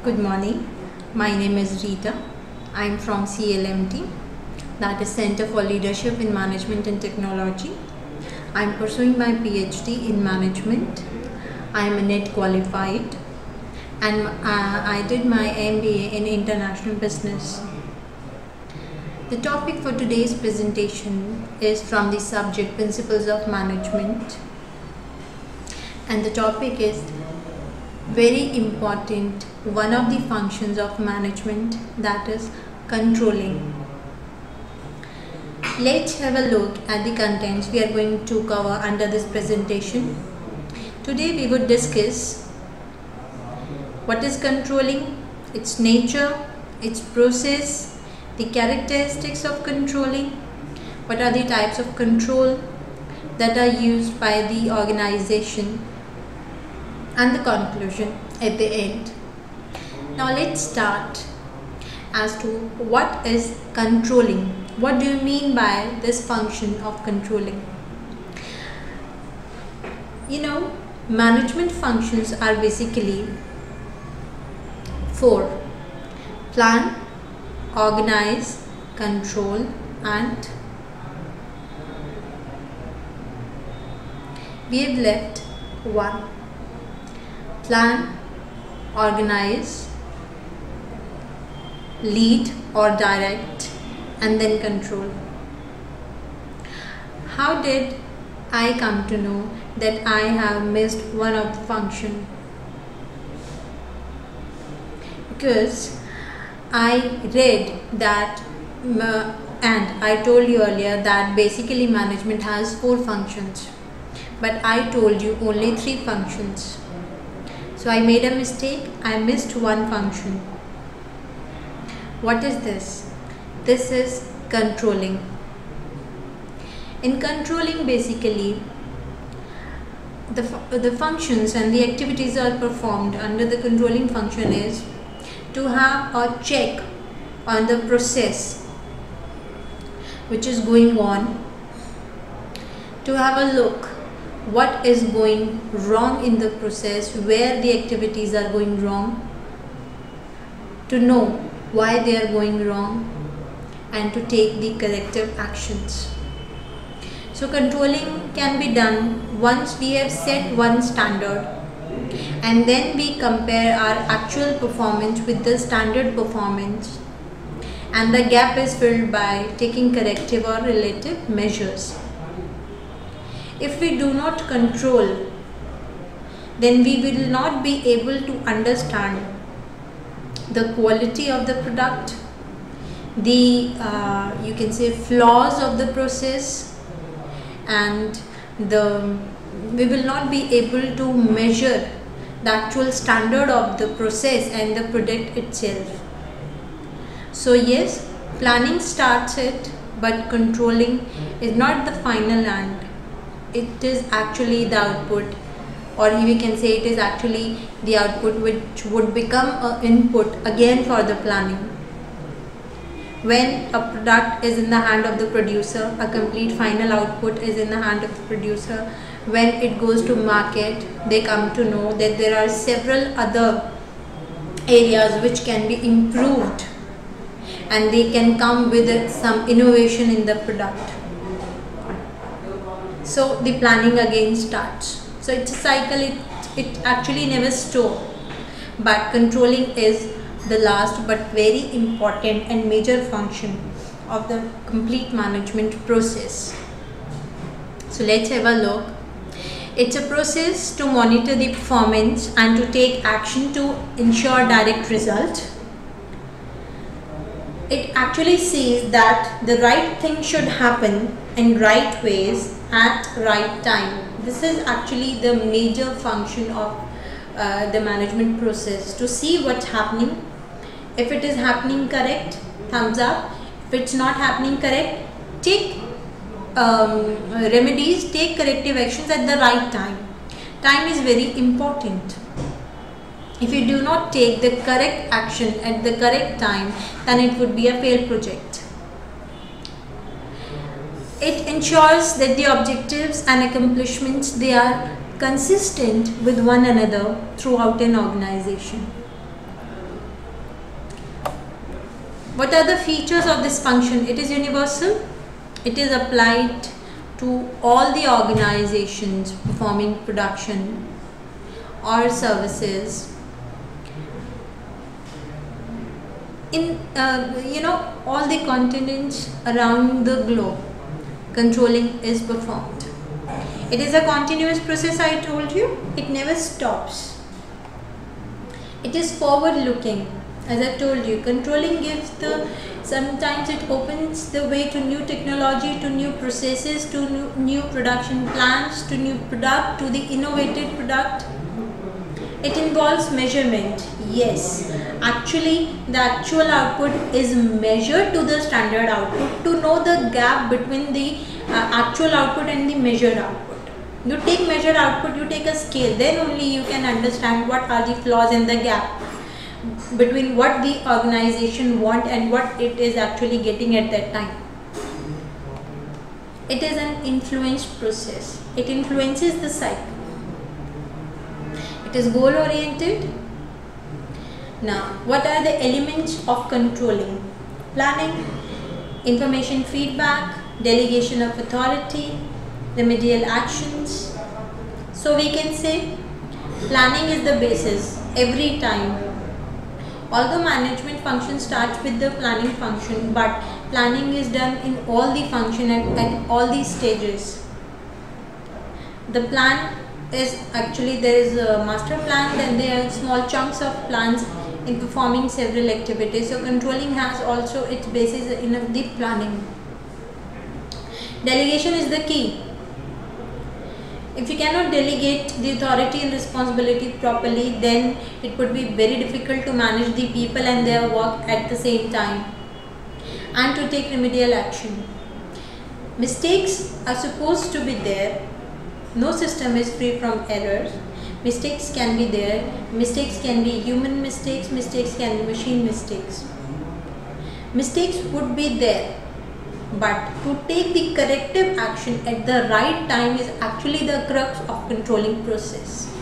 Good morning. My name is Rita. I am from CLMT, that is Center for Leadership in Management and Technology. I am pursuing my PhD in Management. I am a NET qualified and I did my MBA in International Business. The topic for today's presentation is from the subject Principles of Management, and the topic is very important, one of the functions of management, that is controlling. Let's have a look at the contents we are going to cover under this presentation. Today we would discuss what is controlling, its nature, its process, the characteristics of controlling, what are the types of control that are used by the organization, and the conclusion at the end. Now let's start as to what is controlling. What do you mean by this function of controlling? Management functions are basically four: plan, organize, control, and we have left one: plan, organize, lead or direct, and then control. How did I come to know that I have missed one of the function? Because I read that and I told you earlier that basically management has four functions, but I told you only three functions. So I made a mistake. I missed one function. What is this? This is controlling. In controlling, basically the functions and the activities are performed under the controlling function is to have a check on the process which is going on, to have a look what is going wrong in the process, where the activities are going wrong, to know why they are going wrong, and to take the corrective actions. So controlling can be done once we have set one standard and then we compare our actual performance with the standard performance, and the gap is filled by taking corrective or relative measures. If we do not control, then we will not be able to understand the quality of the product, the you can say flaws of the process, and we will not be able to measure the actual standard of the process and the product itself. So yes, planning starts it, but controlling is not the final end. It is actually the output, or we can say it is actually the output which would become an input again for the planning. When a product is in the hand of the producer, a complete final output is in the hand of the producer. When it goes to market, they come to know that there are several other areas which can be improved, and they can come with some innovation in the product. So the planning again starts. So it's a cycle, it actually never stops, but controlling is the last but very important and major function of the complete management process. So let's have a look. It's a process to monitor the performance and to take action to ensure direct result. It actually says that the right thing should happen in right ways at right time. This is actually the major function of the management process, to see what's happening. If it is happening correct, thumbs up. If it's not happening correct, take remedies, take corrective actions at the right time. Time is very important. If you do not take the correct action at the correct time, then it would be a failed project. It ensures that the objectives and accomplishments, they are consistent with one another throughout an organization. What are the features of this function? It is universal. It is applied to all the organizations performing production or services in all the continents around the globe. Controlling is performed. It is a continuous process, I told you. It never stops. It is forward looking. As I told you, controlling gives sometimes it opens the way to new technology, to new processes, to new production plans, to new product, to the innovative product. It involves measurement. Yes, actually the actual output is measured to the standard output to know the gap between the actual output and the measured output. You take measured output, you take a scale, then only you can understand what are the flaws in the gap between what the organization want and what it is actually getting at that time. It is an influenced process. It influences the cycle. It is goal oriented. Now, what are the elements of controlling? Planning, information feedback, delegation of authority, remedial actions. So we can say planning is the basis every time. Although management function starts with the planning function, but planning is done in all the function at all these stages. The plan is actually, there is a master plan, then there are small chunks of plans in performing several activities. So controlling has also its basis in the planning. Delegation is the key. If you cannot delegate the authority and responsibility properly, then it would be very difficult to manage the people and their work at the same time, and to take remedial action. Mistakes are supposed to be there. No system is free from errors. Mistakes can be there. Mistakes can be human mistakes. Mistakes can be machine mistakes. Mistakes would be there. But to take the corrective action at the right time is actually the crux of controlling process.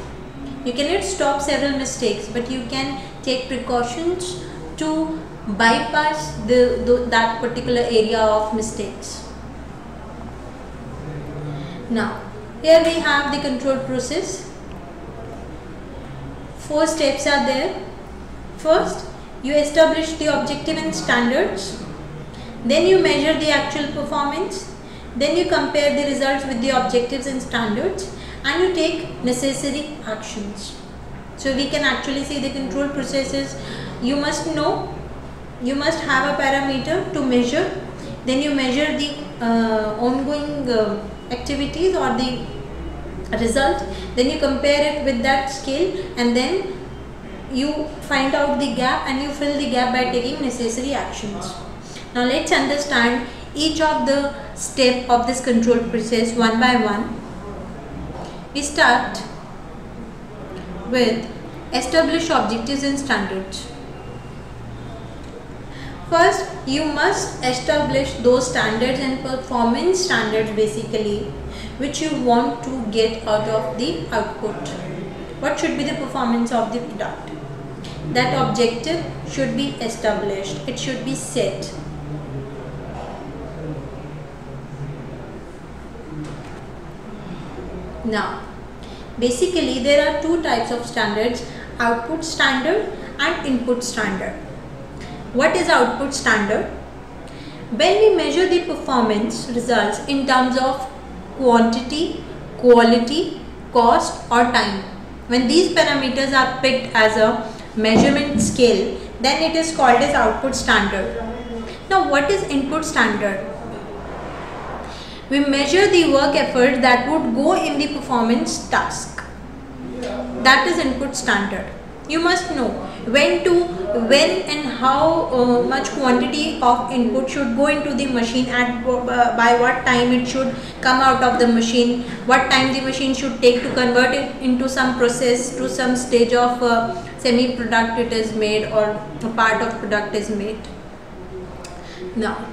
You cannot stop several mistakes, but you can take precautions to bypass that particular area of mistakes. Now, here we have the control process. 4 steps are there. First, you establish the objective and standards. Then you measure the actual performance. Then you compare the results with the objectives and standards, and you take necessary actions. So we can actually see the control processes. You must know, you must have a parameter to measure. Then you measure the ongoing activities or the result. Then you compare it with that scale, and then you find out the gap and you fill the gap by taking necessary actions. Now let's understand each of the steps of this control process one by one. We start with establish objectives and standards. First, you must establish those standards and performance standards basically which you want to get out of the output. What should be the performance of the product? That objective should be established. It should be set. Now, basically there are 2 types of standards, output standard and input standard. What is output standard? When we measure the performance results in terms of quantity, quality, cost or time, when these parameters are picked as a measurement scale, then it is called as output standard. Now, what is input standard? We measure the work effort that would go in the performance task. That is input standard. You must know when and how much quantity of input should go into the machine, and by what time it should come out of the machine, what time the machine should take to convert it into some process, to some stage of semi-product it is made or a part of product is made. Now,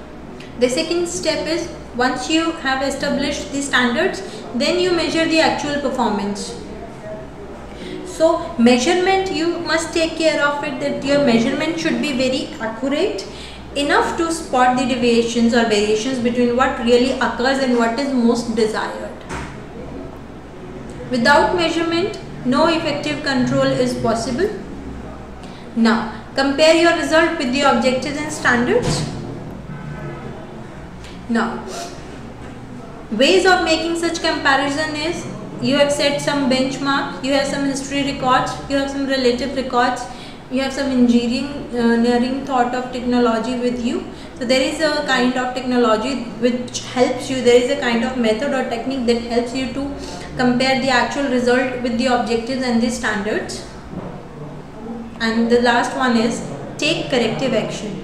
the second step is, once you have established the standards, then you measure the actual performance. So measurement, you must take care of it that your measurement should be very accurate enough to spot the deviations or variations between what really occurs and what is most desired. Without measurement, no effective control is possible. Now, compare your result with the objectives and standards. Now, ways of making such comparison is, you have set some benchmark, you have some history records, you have some relative records, you have some engineering thought of technology with you. So there is a kind of technology which helps you, there is a kind of method or technique that helps you to compare the actual result with the objectives and the standards. And the last one is, take corrective action.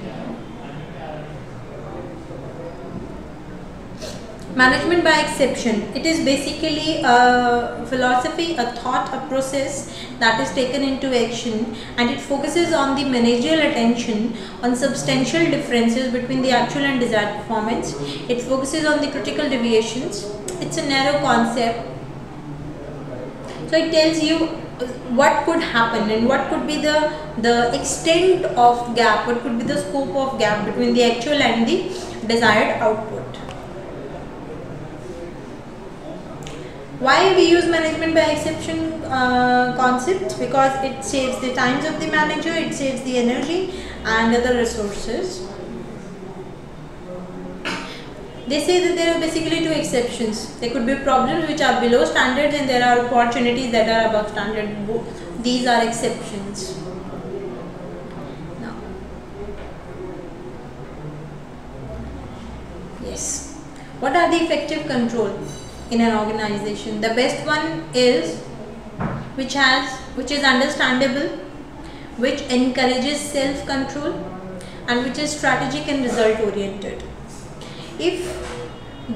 Management by exception. It is basically a philosophy, a thought, a process that is taken into action, and it focuses on the managerial attention on substantial differences between the actual and desired performance. It focuses on the critical deviations. It's a narrow concept. So it tells you what could happen and what could be the extent of gap, what could be the scope of gap between the actual and the desired output. Why we use management by exception concept? Because it saves the times of the manager, it saves the energy and other resources. They say that there are basically two exceptions. There could be problems which are below standards, and there are opportunities that are above standard. These are exceptions. Now, yes, what are the effective control in an organization? The best one is which is understandable, which encourages self-control, and which is strategic and result oriented. If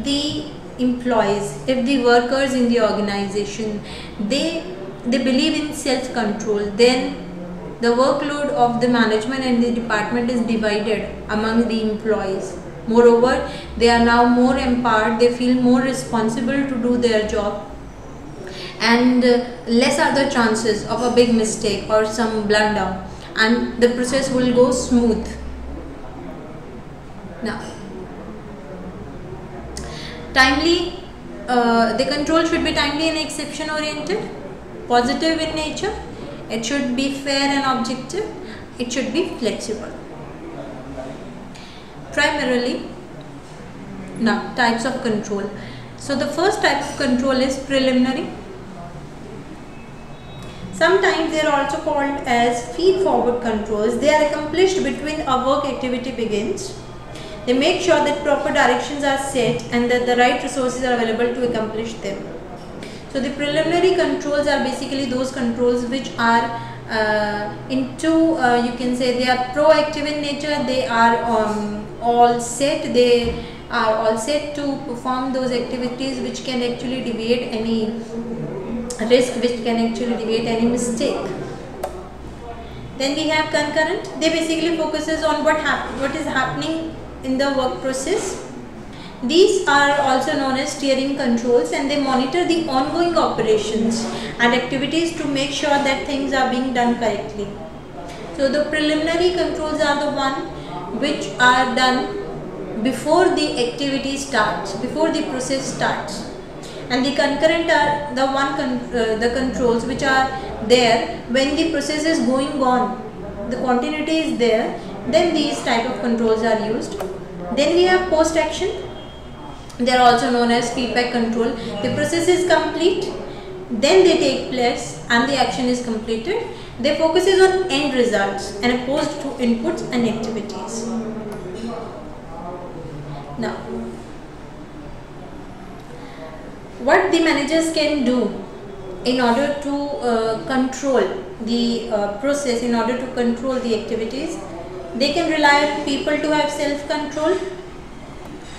the employees, if the workers in the organization, they believe in self-control, then the workload of the management and the department is divided among the employees. Moreover, they are now more empowered, they feel more responsible to do their job, and less are the chances of a big mistake or some blunder, and the process will go smooth. Now, timely, the control should be timely and exception oriented, positive in nature, it should be fair and objective, it should be flexible. Primarily, now types of control. So the first type of control is preliminary. Sometimes they are also called as feed-forward controls. They are accomplished between a work activity begins. They make sure that proper directions are set and that the right resources are available to accomplish them. So the preliminary controls are basically those controls which are you can say they are proactive in nature. They are all set. They are all set to perform those activities which can actually deviate any risk, which can actually deviate any mistake. Then we have concurrent. They basically focuses on what is happening in the work process. These are also known as steering controls, and they monitor the ongoing operations and activities to make sure that things are being done correctly. So the preliminary controls are the one which are done before the activity starts, before the process starts, and the concurrent are the controls which are there when the process is going on, the continuity is there, then these type of controls are used. Then we have post action. They are also known as feedback control. The process is complete, then they take place and the action is completed. They focuses on end results and opposed to inputs and activities. Now, what the managers can do in order to control the process, in order to control the activities, they can rely on people to have self-control,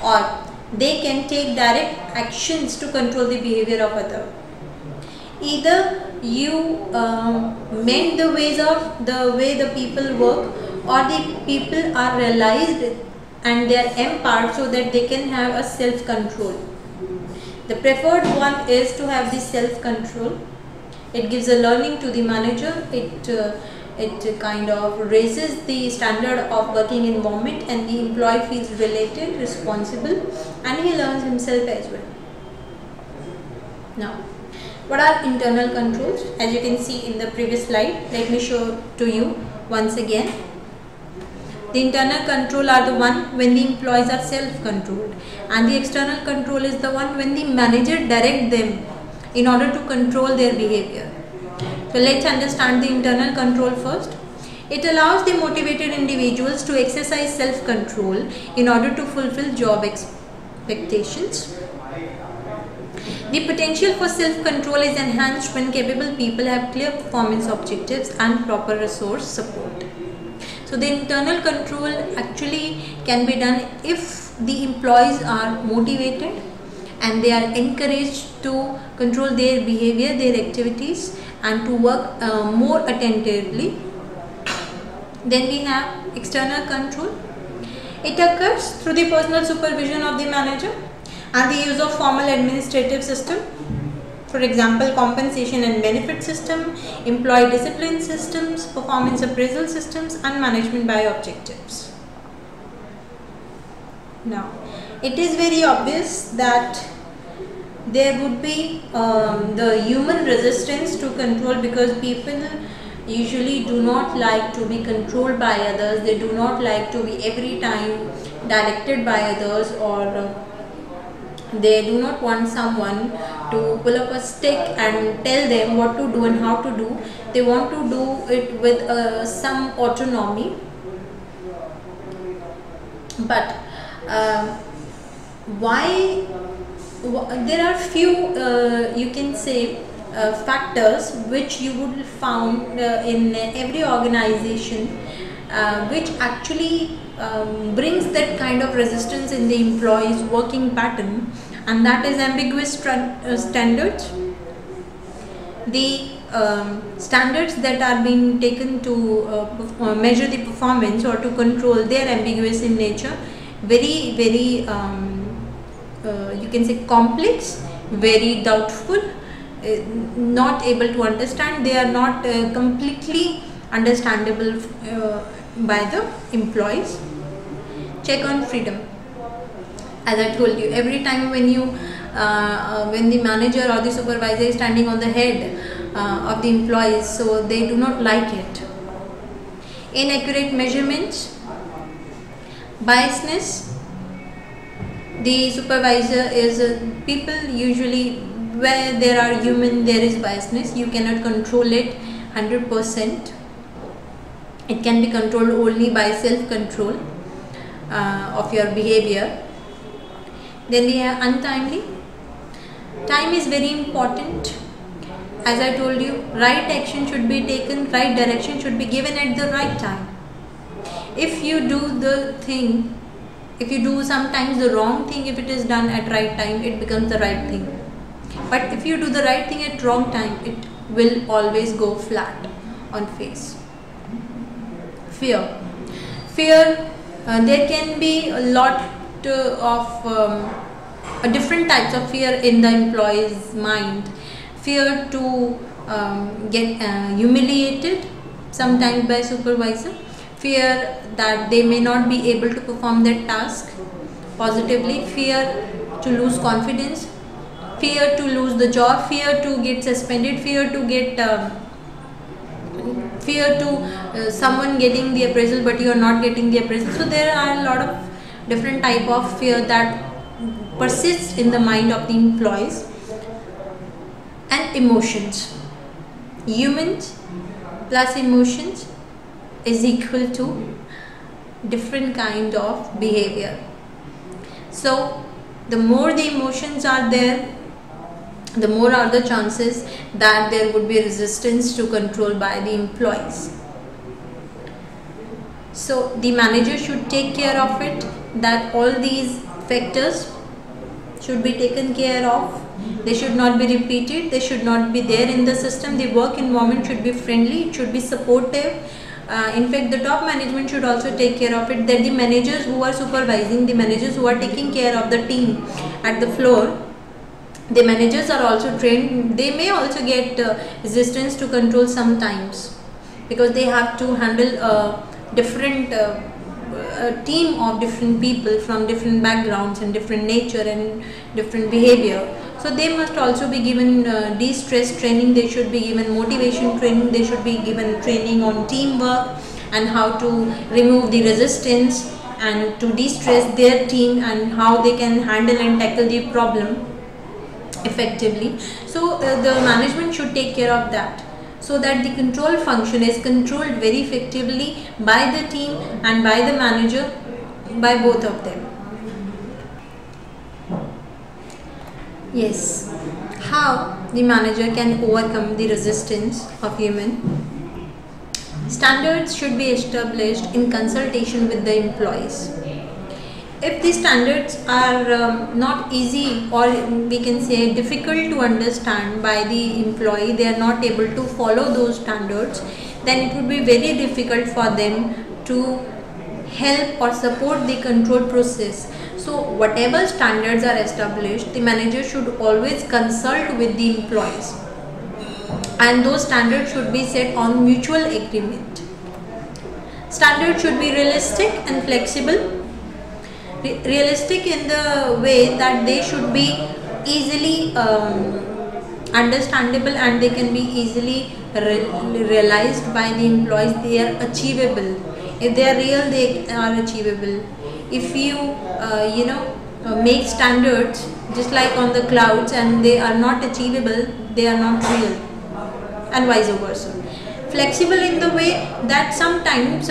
or they can take direct actions to control the behavior of others. Either you mend the ways of the way the people work, or the people are realized and they are empowered so that they can have a self-control. The preferred one is to have the self-control. It gives a learning to the manager. It It kind of raises the standard of working environment, and the employee feels related, responsible, and he learns himself as well. Now, what are internal controls? As you can see in the previous slide, let me show to you once again. The internal control are the one when the employees are self-controlled, and the external control is the one when the manager directs them in order to control their behavior. So let's understand the internal control first. It allows the motivated individuals to exercise self-control in order to fulfill job expectations. The potential for self-control is enhanced when capable people have clear performance objectives and proper resource support. So the internal control actually can be done if the employees are motivated and they are encouraged to control their behavior, their activities, and to work more attentively. Then we have external control. It occurs through the personal supervision of the manager and the use of formal administrative system. For example, compensation and benefit system, employee discipline systems, performance appraisal systems, and management by objectives. Now, it is very obvious that there would be the human resistance to control, because people usually do not like to be controlled by others. They do not like to be every time directed by others, or they do not want someone to pull up a stick and tell them what to do and how to do. They want to do it with some autonomy. But why? There are few, you can say, factors which you would found in every organization, which actually brings that kind of resistance in the employees' working pattern, and that is ambiguous standards. The standards that are being taken to measure the performance or to control, they are ambiguous in nature, very you can say complex, very doubtful, not able to understand. They are not completely understandable by the employees. Check on freedom. As I told you, every time when you when the manager or the supervisor is standing on the head of the employees, so they do not like it. Inaccurate measurements, biasness. The supervisor is people usually, where there are human, there is biasness. You cannot control it 100%. It can be controlled only by self-control of your behavior. Then we have untimely. Time is very important. As I told you, right action should be taken, right direction should be given at the right time. If you do the thing, if you do sometimes the wrong thing, if it is done at right time, it becomes the right thing. But if you do the right thing at wrong time, it will always go flat on face. Fear. There can be a lot of different types of fear in the employee's mind. Fear to get humiliated sometimes by supervisor. Fear that they may not be able to perform their task positively. Fear to lose confidence. Fear to lose the job. Fear to get suspended. Fear to get someone getting the appraisal but you are not getting the appraisal. So there are a lot of different type of fear that persists in the mind of the employees. And emotions. Humans plus emotions is equal to different kind of behavior. So the more the emotions are there, the more are the chances that there would be resistance to control by the employees. So the manager should take care of it, that all these factors should be taken care of. They should not be repeated. They should not be there in the system. The work environment should be friendly. It should be supportive. In fact, the top management should also take care of it, that the managers who are supervising, the managers who are taking care of the team at the floor, the managers are also trained. They may also get resistance to control sometimes, because they have to handle different a team of different people from different backgrounds and different nature and different behavior. So they must also be given de-stress training, they should be given motivation training, they should be given training on teamwork and how to remove the resistance and to de-stress their team and how they can handle and tackle the problem effectively. So the management should take care of that, so that the control function is controlled very effectively by the team and by the manager, by both of them. Yes, how the manager can overcome the resistance of human. Standards should be established in consultation with the employees. If the standards are not easy, or we can say difficult to understand by the employee, they are not able to follow those standards, then it would be very difficult for them to help or support the control process. So whatever standards are established, the manager should always consult with the employees, and those standards should be set on mutual agreement. Standards should be realistic and flexible. Realistic in the way that they should be easily understandable and they can be easily realized by the employees. They are achievable. If they are real, they are achievable. If you make standards just like on the clouds and they are not achievable, they are not real, and vice versa. Flexible in the way that sometimes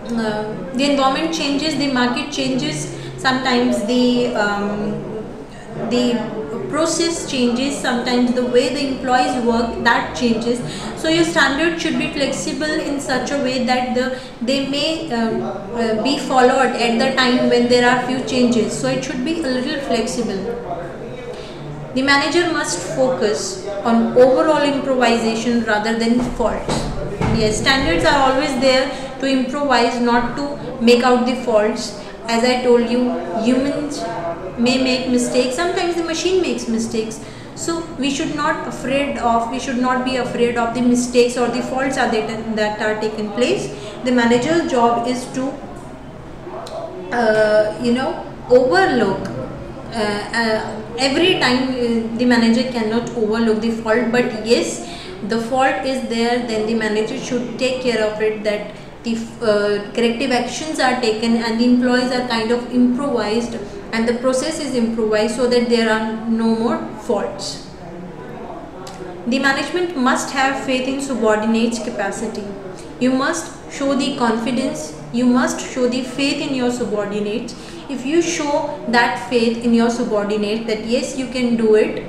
the environment changes, the market changes, sometimes the process changes, sometimes the way the employees work, that changes. So your standard should be flexible in such a way that they may be followed at the time when there are few changes. So it should be a little flexible. The manager must focus on overall improvisation rather than faults. Yes, standards are always there to improvise, not to make out the faults. As I told you, humans may make mistakes, sometimes the machine makes mistakes. So we should not be afraid of the mistakes or the faults that are taken place. The manager's job is to overlook. Every time the manager cannot overlook the fault, but yes, the fault is there, then the manager should take care of it, that the corrective actions are taken and the employees are kind of improvised and the process is improvised so that there are no more faults. The management must have faith in subordinates' capacity. You must show the confidence, you must show the faith in your subordinates. If you show that faith in your subordinate that yes, you can do it,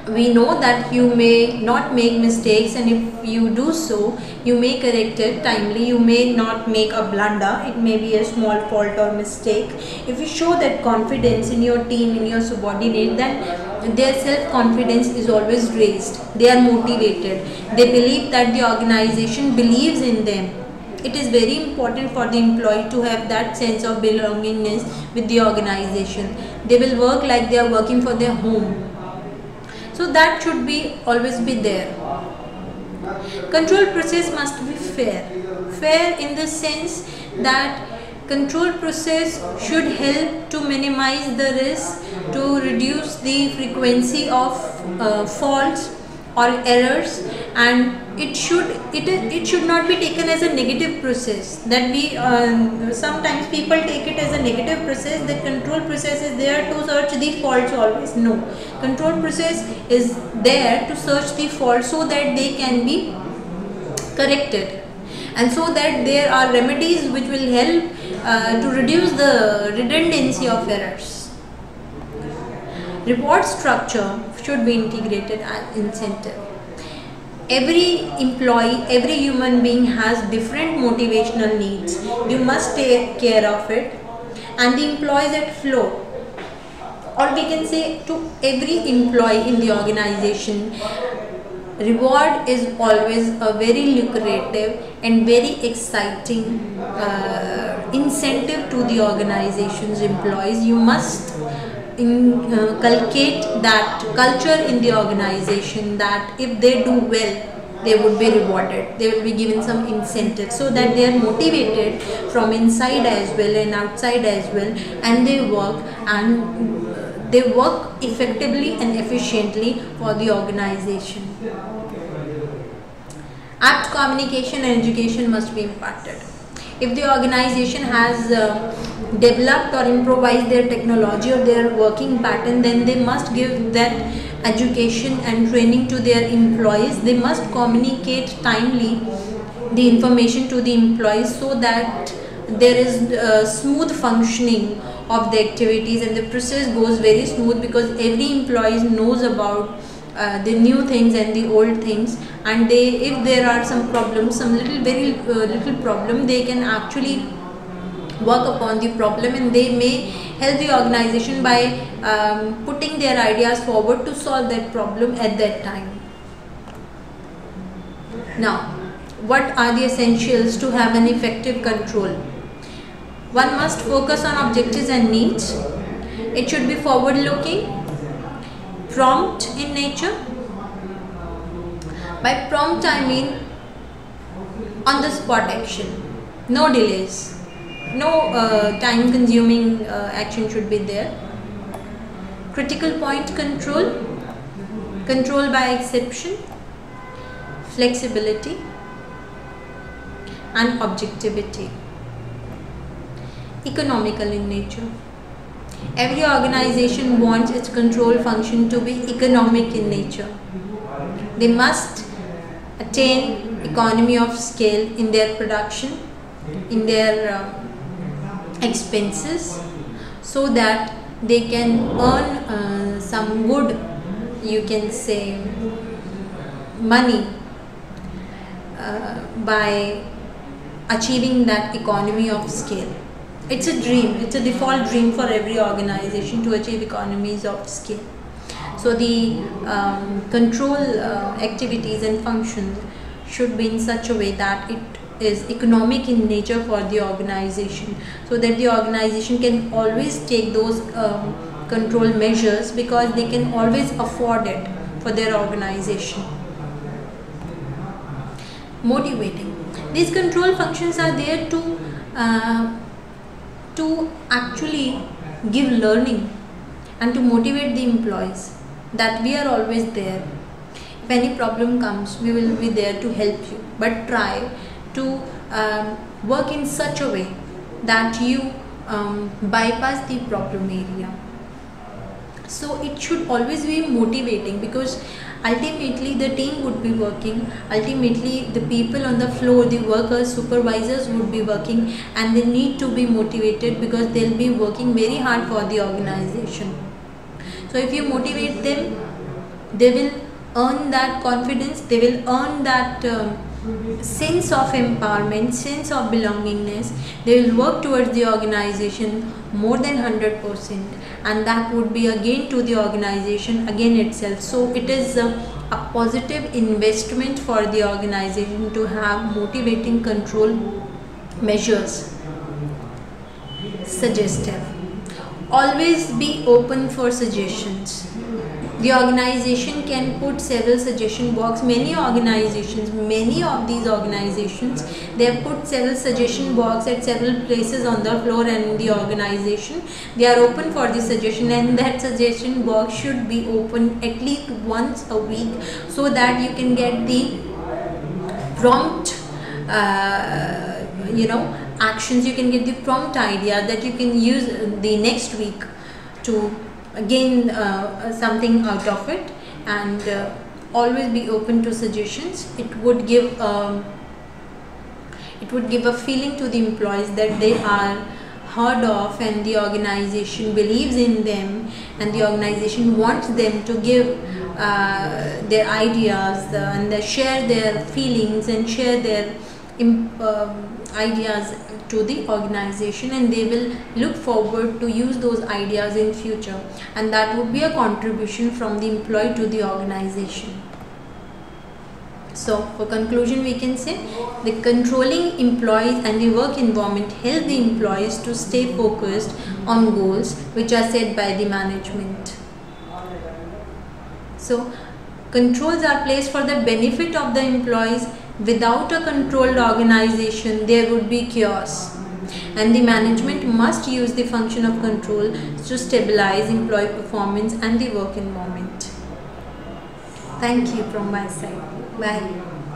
we know that you may not make mistakes, and if you do so, you may correct it timely, you may not make a blunder, it may be a small fault or mistake. If you show that confidence in your team, in your subordinate, then their self-confidence is always raised, they are motivated, they believe that the organization believes in them. It is very important for the employee to have that sense of belongingness with the organization. They will work like they are working for their home. So that should be always be there. Control process must be fair. Fair in the sense that control process should help to minimize the risk, to reduce the frequency of faults or errors, and it should not be taken as a negative process, that we sometimes people take it as a negative process, that control process is there to search the faults always. No, control process is there to search the faults so that they can be corrected, and so that there are remedies which will help to reduce the redundancy of errors. Reward structure should be integrated as incentive. Every employee, every human being has different motivational needs. You must take care of it, and the employees at flow, or we can say to every employee in the organization, reward is always a very lucrative and very exciting incentive to the organization's employees. You must inculcate that culture in the organization, that if they do well, they would be rewarded, they will be given some incentive, so that they are motivated from inside as well and outside as well, and they work effectively and efficiently for the organization. Apt communication and education must be imparted. If the organization has developed or improvised their technology or their working pattern, then they must give that education and training to their employees. They must communicate timely the information to the employees, so that there is smooth functioning of the activities and the process goes very smooth, because every employee knows about the new things and the old things, and if there are some problems, some little problem, they can actually work upon the problem, and they may help the organization by putting their ideas forward to solve that problem at that time. Now, what are the essentials to have an effective control? One must focus on objectives and needs. It should be forward looking, prompt in nature. By prompt I mean on the spot action, no delays, no time consuming action should be there. Critical point control, control by exception, flexibility and objectivity. Economical in nature. Every organization wants its control function to be economic in nature. They must attain economy of scale in their production, in their expenses, so that they can earn some good, you can say, money by achieving that economy of scale. It's a dream, it's a default dream for every organization to achieve economies of scale. So the control activities and functions should be in such a way that it is economic in nature for the organization, so that the organization can always take those control measures, because they can always afford it for their organization. Motivating. These control functions are there to actually give learning and to motivate the employees that we are always there. If any problem comes, we will be there to help you, but try to work in such a way that you bypass the problem area. So it should always be motivating, because ultimately the team would be working, ultimately the people on the floor, the workers, supervisors would be working, and they need to be motivated because they'll be working very hard for the organization. So if you motivate them, they will earn that confidence, they will earn that sense of empowerment, sense of belongingness. They will work towards the organization more than 100%, and that would be again to the organization again itself. So it is a positive investment for the organization to have motivating control measures. Suggestive. Always be open for suggestions. The organization can put several suggestion box. Many of these organizations, they have put several suggestion box at several places on the floor and in the organization. They are open for the suggestion, and that suggestion box should be open at least once a week, so that you can get the prompt actions, you can get the prompt idea that you can use the next week to gain something out of it. And always be open to suggestions. It would give a feeling to the employees that they are heard of, and the organization believes in them, and the organization wants them to give their ideas and share their feelings and share their ideas to the organization, and they will look forward to use those ideas in future, and that would be a contribution from the employee to the organization. So for conclusion, we can say the controlling employees and the work environment help the employees to stay focused on goals which are set by the management. So Controls are placed for the benefit of the employees. Without a controlled organization, there would be chaos. And the management must use the function of control to stabilize employee performance and the work environment. Thank you from my side. Bye.